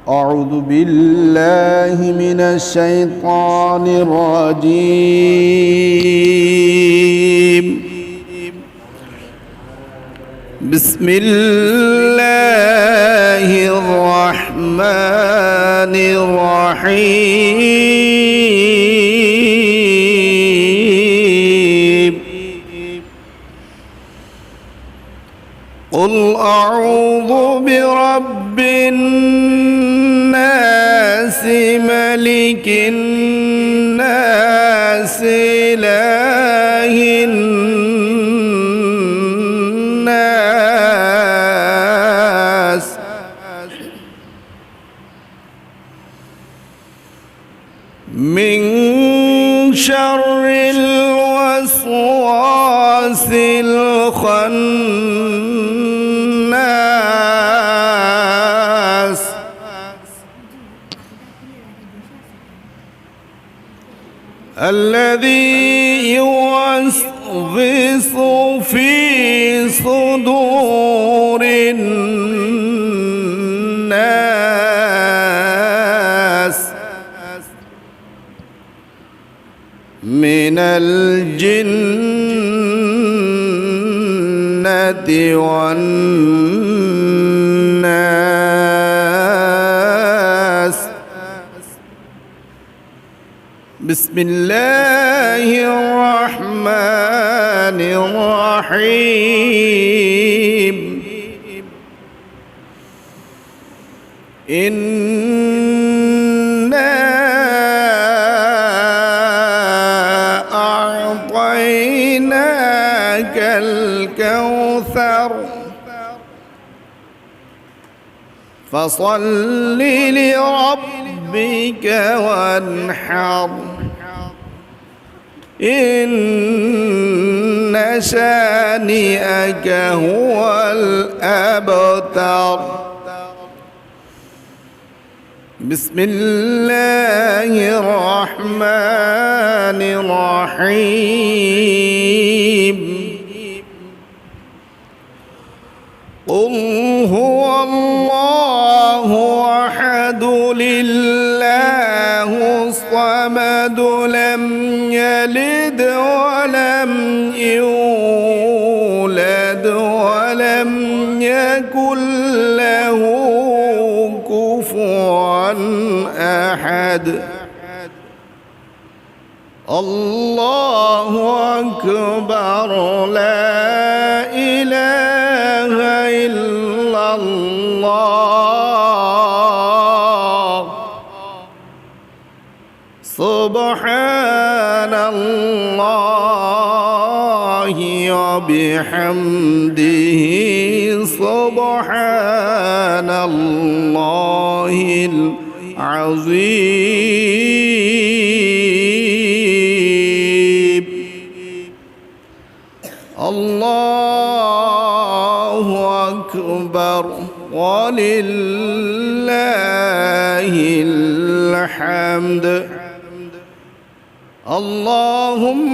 أعوذ بالله من الشيطان الرجيم. بسم الله الرحمن الرحيم. قل أعوذ برب الناس ملك الناس إله الناس من شر الوسواس الخناس الذي يوسوس في صدور الناس من الجنة والناس. بسم الله الرحمن الرحيم. إنا أعطيناك الكوثر فصل لربك وانحر إن شانئك هو الأبتر. بسم الله الرحمن الرحيم. قل هو الله أحد لله الصمد لم يلد ولم يولد ولم يكن له كفوا أحد. الله أكبر. لا إله إلا الله. سبحان الله وبحمده سبحان الله العظيم. الله أكبر ولله الحمد. اللهم